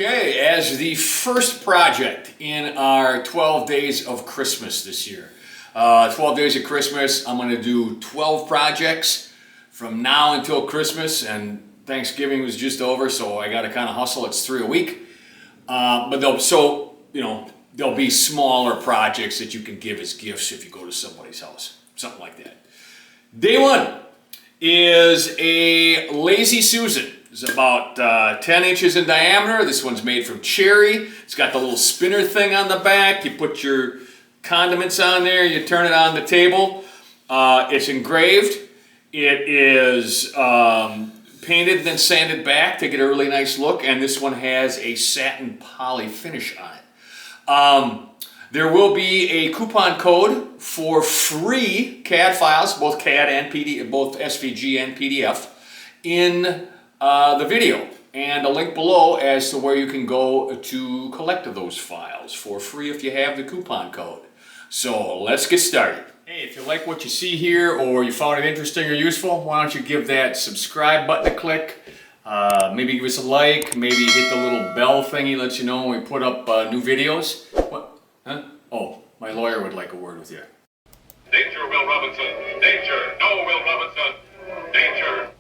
Okay, as the first project in our 12 days of Christmas this year. 12 days of Christmas, I'm going to do 12 projects from now until Christmas, and Thanksgiving was just over, so I got to kind of hustle. It's 3 a week. But there'll be smaller projects that you can give as gifts if you go to somebody's house, something like that. Day one is a Lazy Susan. It's about 10 inches in diameter. This one's made from cherry. It's got the little spinner thing on the back. You put your condiments on there, you turn it on the table. It's engraved. It is painted and then sanded back to get a really nice look, and this one has a satin poly finish on it. There will be a coupon code for free CAD files, both CAD and PDF, both SVG and PDF, in the video, and a link below as to where you can go to collect those files for free if you have the coupon code. So let's get started. Hey, if you like what you see here or you found it interesting or useful, why don't you give that subscribe button a click, maybe give us a like, maybe hit the little bell thingy, lets you know when we put up new videos. What? Huh? Oh, my lawyer would like a word with you. Danger, Will Robinson! Danger! No, Will Robinson! Danger!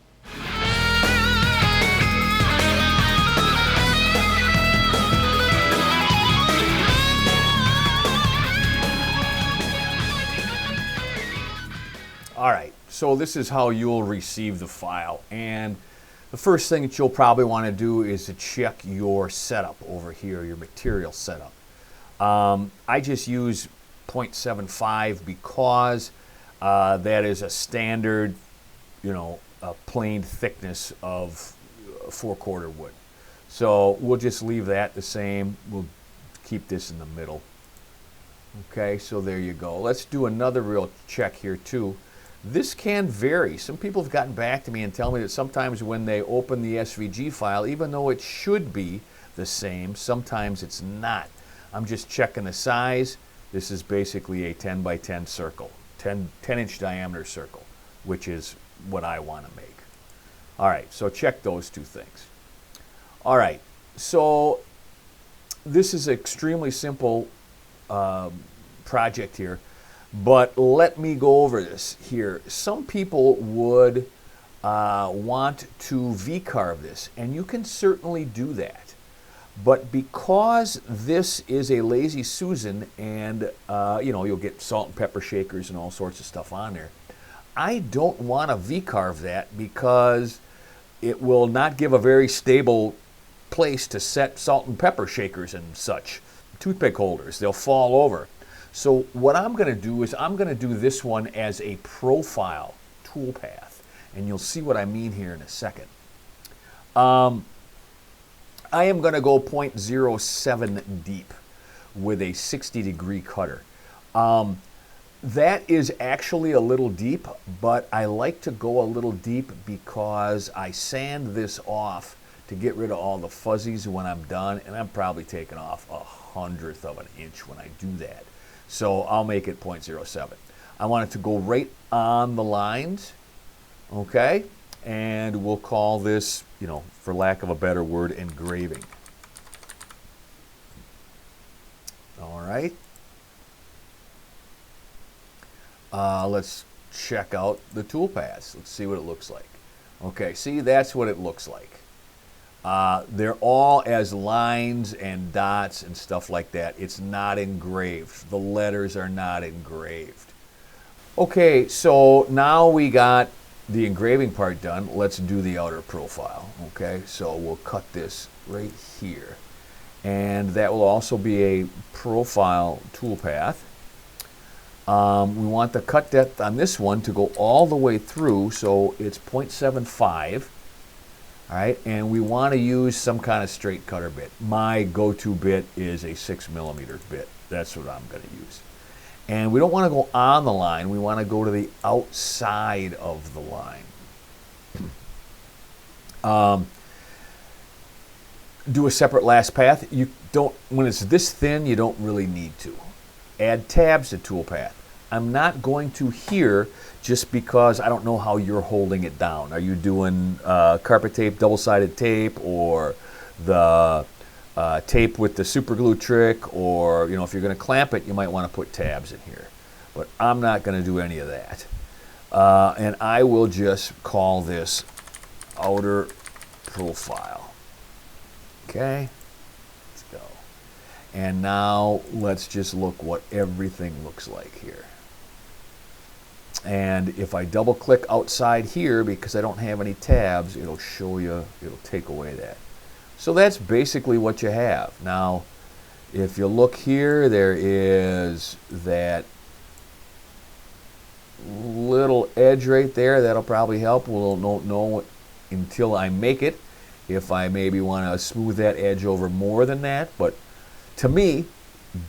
All right, so this is how you'll receive the file, and the first thing that you'll probably want to do is to check your setup over here, your material setup. I just use 0.75 because that is a standard, a plain thickness of 4/4 wood. So we'll just leave that the same. We'll keep this in the middle. Okay, so there you go. Let's do another real check here too. This can vary. Some people have gotten back to me and tell me that sometimes when they open the SVG file, even though it should be the same, sometimes it's not. I'm just checking the size. This is basically a 10 by 10 circle, 10-inch diameter circle, which is what I want to make. All right, so check those two things. All right, so this is an extremely simple project here. But let me go over this here. Some people would want to V-carve this, and you can certainly do that. But because this is a Lazy Susan, and you'll get salt and pepper shakers and all sorts of stuff on there, I don't want to V-carve that because it will not give a very stable place to set salt and pepper shakers and such. Toothpick holders, they'll fall over. So what I'm going to do is I'm going to do this one as a profile toolpath, and you'll see what I mean here in a second. I am going to go 0.07 deep with a 60-degree cutter. That is actually a little deep, but I like to go a little deep because I sand this off to get rid of all the fuzzies when I'm done, and I'm probably taking off 1/100th of an inch when I do that. So I'll make it 0.07. I want it to go right on the lines, okay? And we'll call this, for lack of a better word, engraving. All right. Let's check out the toolpaths. Let's see what it looks like. Okay, see, that's what it looks like. They're all as lines and dots and stuff like that. It's not engraved. The letters are not engraved. Okay, so now we got the engraving part done. Let's do the outer profile. Okay, so we'll cut this right here. And that will also be a profile toolpath. We want the cut depth on this one to go all the way through, so it's 0.75. All right, and we want to use some kind of straight cutter bit. My go-to bit is a 6mm bit. That's what I'm going to use. And we don't want to go on the line. We want to go to the outside of the line. Do a separate last path. You don't, when it's this thin, you don't really need to. Add tabs to toolpath. I'm not going to here just because I don't know how you're holding it down. Are you doing carpet tape, double-sided tape, or the tape with the super glue trick, or if you're going to clamp it, you might want to put tabs in here. But I'm not going to do any of that. And I will just call this outer profile. Okay, let's go. And now let's just look what everything looks like here. And if I double click outside here, because I don't have any tabs, it'll show you, it'll take away that. So that's basically what you have. Now, if you look here, there is that little edge right there. That'll probably help. We'll not know until I make it if I maybe want to smooth that edge over more than that. But to me,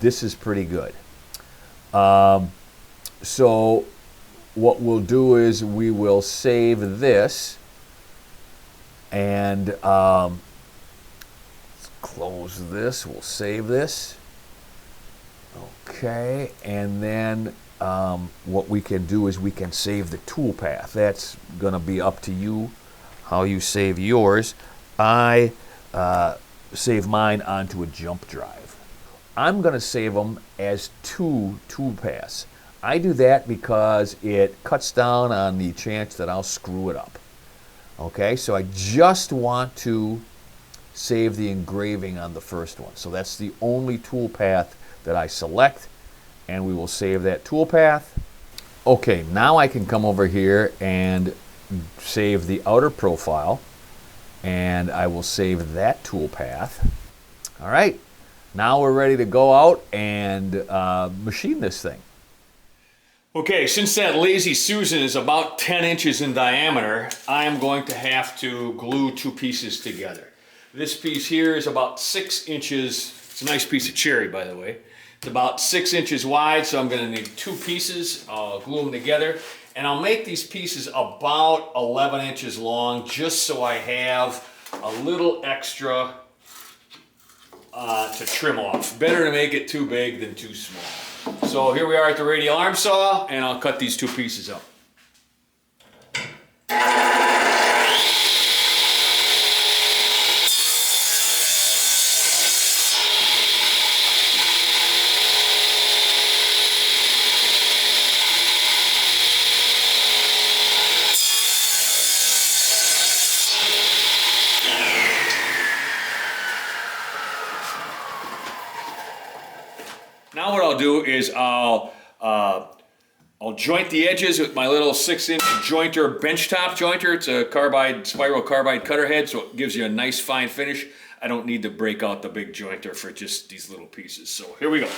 this is pretty good. So what we'll do is we will save this, and let's close this. We'll save this. Okay, and then what we can do is we can save the toolpath. That's going to be up to you how you save yours. I save mine onto a jump drive. I'm going to save them as 2 toolpaths. I do that because it cuts down on the chance that I'll screw it up. Okay, so I just want to save the engraving on the first one. So that's the only toolpath that I select, and we will save that toolpath. Okay, now I can come over here and save the outer profile, and I will save that toolpath. All right, now we're ready to go out and machine this thing. Okay, since that Lazy Susan is about 10 inches in diameter, I am going to have to glue 2 pieces together. This piece here is about 6 inches. It's a nice piece of cherry, by the way. It's about 6 inches wide, so I'm going to need 2 pieces. I'll glue them together, and I'll make these pieces about 11 inches long, just so I have a little extra to trim off. Better to make it too big than too small. So here we are at the radial arm saw, and I'll cut these 2 pieces up. Now what I'll do is I'll joint the edges with my little 6-inch jointer, benchtop jointer. It's a spiral carbide cutter head, so it gives you a nice fine finish. I don't need to break out the big jointer for just these little pieces. So here we go.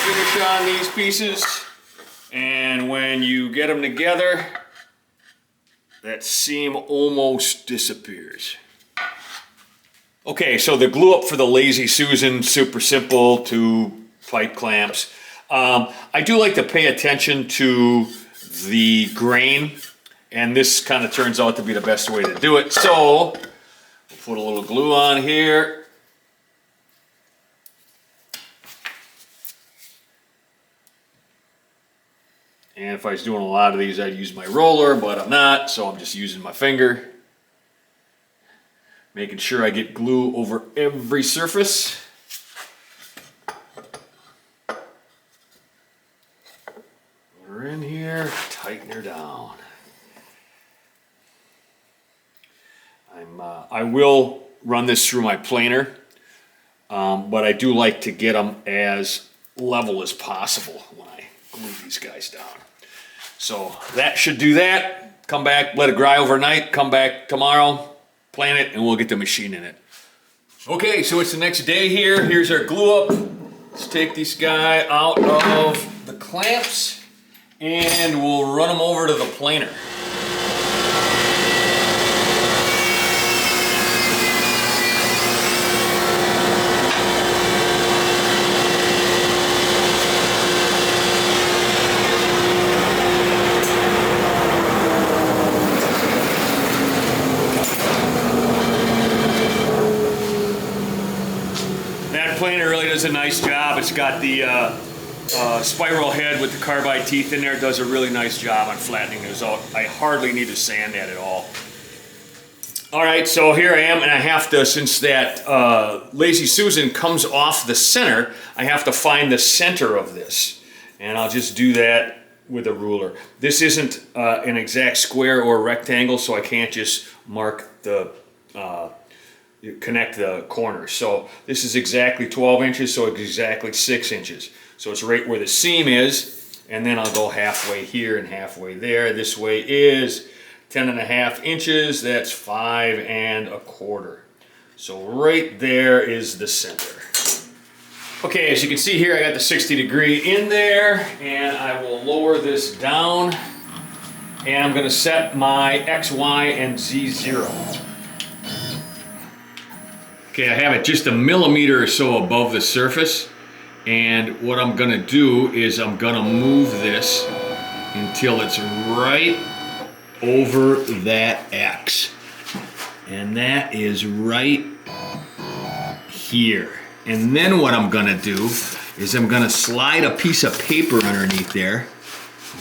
Finish on these pieces, and when you get them together, that seam almost disappears. Okay, so the glue up for the Lazy Susan, super simple, 2 pipe clamps. I do like to pay attention to the grain, and this kind of turns out to be the best way to do it. So we'll put a little glue on here. And if I was doing a lot of these, I'd use my roller, but I'm not, so I'm just using my finger. Making sure I get glue over every surface. Put her in here, tighten her down. I will run this through my planer, but I do like to get them as level as possible when I glue these guys down. So that should do that. Come back, let it dry overnight, come back tomorrow, plan it, and we'll get the machine in it. Okay, so it's the next day here. Here's our glue up. Let's take this guy out of the clamps, and we'll run them over to the planer. planer really does a nice job. It's got the spiral head with the carbide teeth in there. It does a really nice job on flattening those out. I hardly need to sand that at all. All right, so here I am, and I have to, since that Lazy Susan comes off the center, I have to find the center of this. And I'll just do that with a ruler. This isn't an exact square or rectangle, so I can't just mark the, connect the corners. So this is exactly 12 inches, so it's exactly 6 inches. So it's right where the seam is, and then I'll go halfway here and halfway there. This way is 10.5 inches, that's 5 1/4. So right there is the center. Okay, as you can see here, I got the 60-degree in there, and I will lower this down, and I'm gonna set my X, Y, and Z 0. Okay, I have it just a millimeter or so above the surface, and what I'm gonna do is I'm gonna move this until it's right over that X, and that is right here. And then what I'm gonna do is I'm gonna slide a piece of paper underneath there,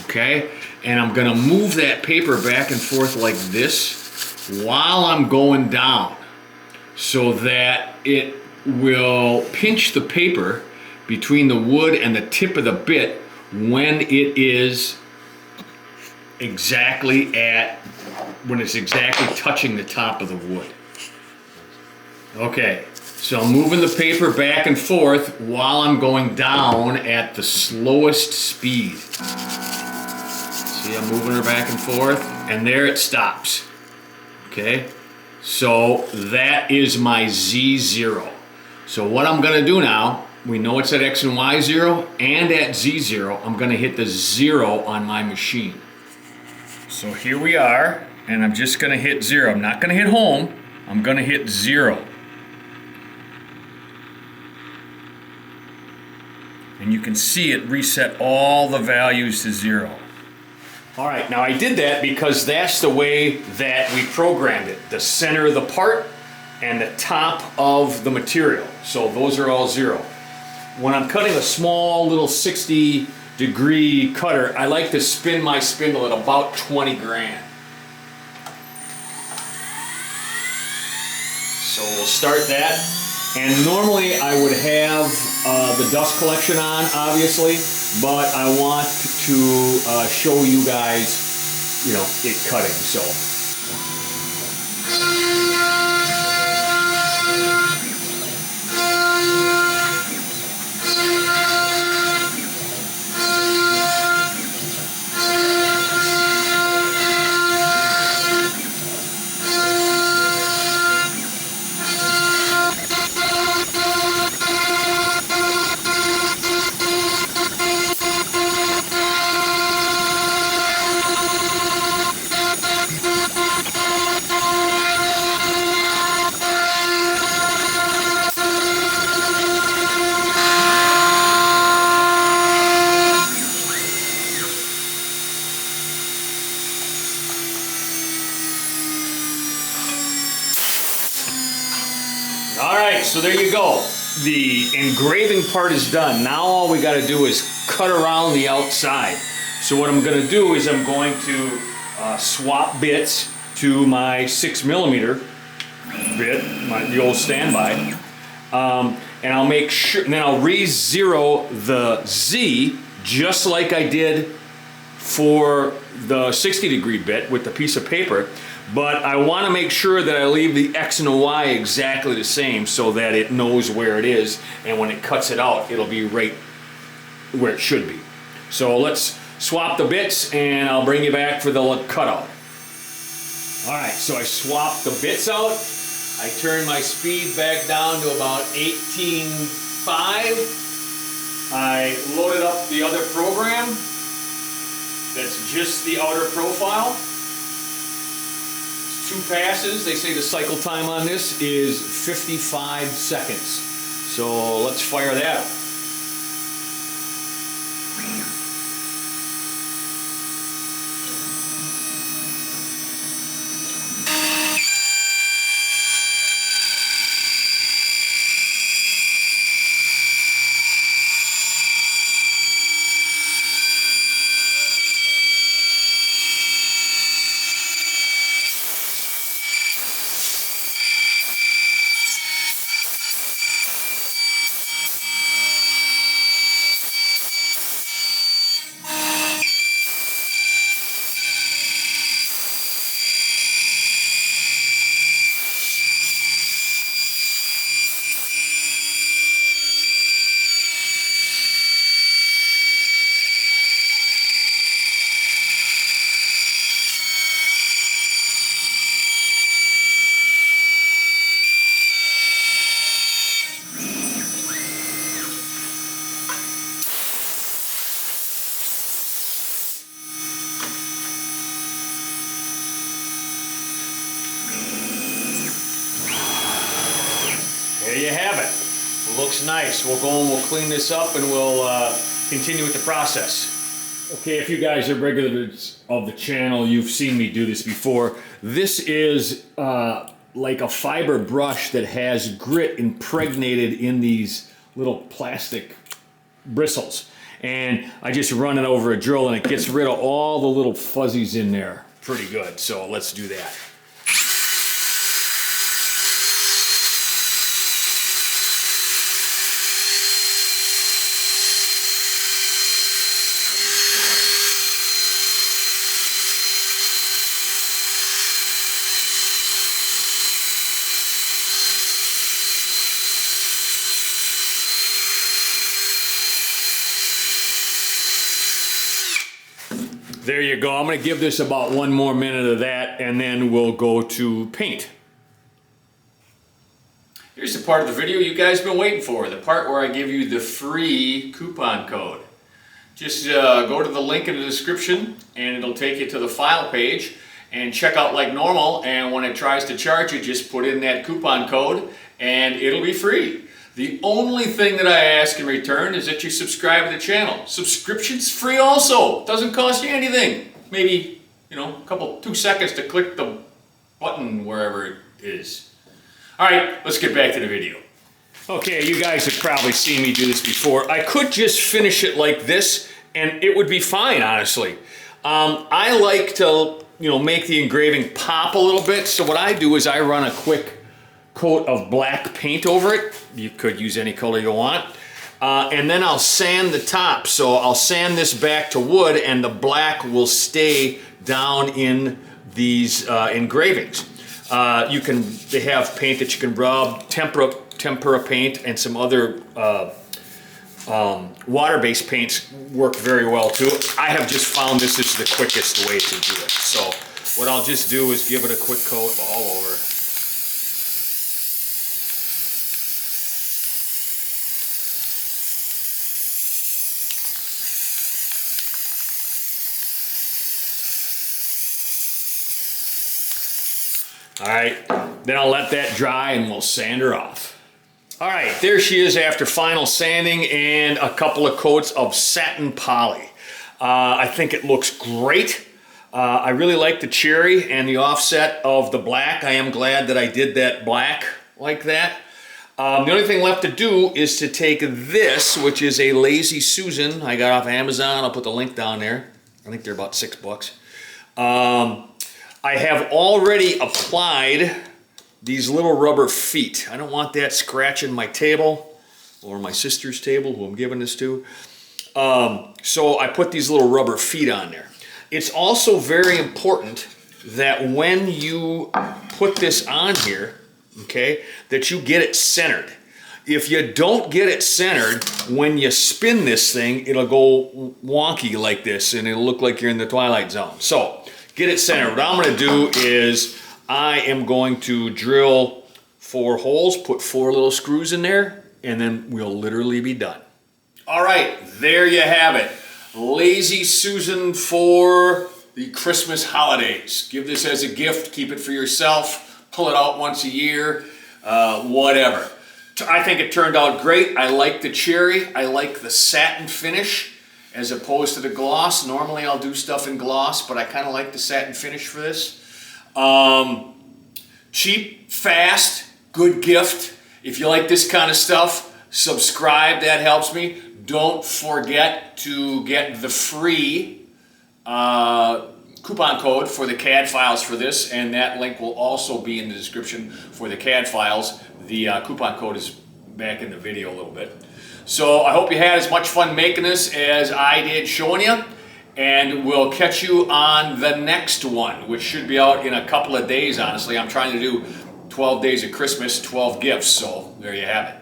okay? And I'm gonna move that paper back and forth like this while I'm going down, so that it will pinch the paper between the wood and the tip of the bit when it is exactly when it's exactly touching the top of the wood. Okay, so I'm moving the paper back and forth while I'm going down at the slowest speed. See, I'm moving her back and forth, and there it stops. Okay, so that is my Z0. So what I'm gonna do now, we know it's at X and Y 0 and at Z 0, I'm gonna hit the 0 on my machine. So here we are, and I'm just gonna hit 0. I'm not gonna hit home, I'm gonna hit 0. And you can see it reset all the values to 0. All right, now I did that because that's the way that we programmed it. The center of the part and the top of the material. So those are all 0. When I'm cutting a small little 60-degree cutter, I like to spin my spindle at about 20 grand. So we'll start that. And normally I would have the dust collection on, obviously, but I want to show you guys, you know, it cutting, so. Alright, so there you go. The engraving part is done. Now all we got to do is cut around the outside. So what I'm going to do is I'm going to swap bits to my 6mm bit, the old standby. And I'll make sure, and then I'll re-zero the Z just like I did for the 60-degree bit with the piece of paper. But I want to make sure that I leave the X and the Y exactly the same so that it knows where it is, and when it cuts it out, it'll be right where it should be. So let's swap the bits, and I'll bring you back for the cutout. Alright, so I swapped the bits out. I turned my speed back down to about 18.5. I loaded up the other program. That's just the outer profile. 2 passes. They say the cycle time on this is 55 seconds. So let's fire that up. there you have it. Looks nice. We'll go and we'll clean this up and we'll continue with the process. Okay, if you guys are regulars of the channel, you've seen me do this before. This is like a fiber brush that has grit impregnated in these little plastic bristles. And I just run it over a drill and it gets rid of all the little fuzzies in there. Pretty good, so let's do that. There you go. I'm going to give this about 1 more minute of that, and then we'll go to paint. Here's the part of the video you guys have been waiting for, the part where I give you the free coupon code. Just go to the link in the description, and it'll take you to the file page, and check out like normal, and when it tries to charge you, just put in that coupon code, and it'll be free. The only thing that I ask in return is that you subscribe to the channel. Subscription's free also. Doesn't cost you anything. Maybe, 2 seconds to click the button wherever it is. All right, let's get back to the video. Okay, you guys have probably seen me do this before. I could just finish it like this and it would be fine, honestly. I like to, make the engraving pop a little bit. So what I do is I run a quick coat of black paint over it. You could use any color you want. And then I'll sand the top. So I'll sand this back to wood and the black will stay down in these engravings. They have paint that you can rub, tempera paint, and some other water-based paints work very well too. I have just found this is the quickest way to do it. So what I'll just do is give it a quick coat all over. All right, then I'll let that dry and we'll sand her off. All right, there she is after final sanding and a couple of coats of satin poly. I think it looks great. I really like the cherry and the offset of the black. I am glad that I did that black like that. The only thing left to do is to take this, which is a Lazy Susan. I got off Amazon. I'll put the link down there. I think they're about $6. I have already applied these little rubber feet. I don't want that scratching my table or my sister's table, who I'm giving this to. So I put these little rubber feet on there. It's also very important that when you put this on here, okay, that you get it centered. If you don't get it centered, when you spin this thing, it'll go wonky like this and it'll look like you're in the Twilight Zone. So get it centered. What I'm going to do is I am going to drill 4 holes, put 4 little screws in there, and then we'll literally be done. All right, there you have it. Lazy Susan for the Christmas holidays. Give this as a gift, keep it for yourself, pull it out once a year, whatever. I think it turned out great. I like the cherry. I like the satin finish as opposed to the gloss. Normally I'll do stuff in gloss, but I kind of like the satin finish for this. Cheap, fast, good gift. If you like this kind of stuff, subscribe. That helps me. Don't forget to get the free coupon code for the CAD files for this, and that link will also be in the description for the CAD files. The coupon code is back in the video a little bit. So I hope you had as much fun making this as I did showing you, and we'll catch you on the next one, which should be out in a couple of days, honestly. I'm trying to do 12 days of Christmas, 12 gifts, so there you have it.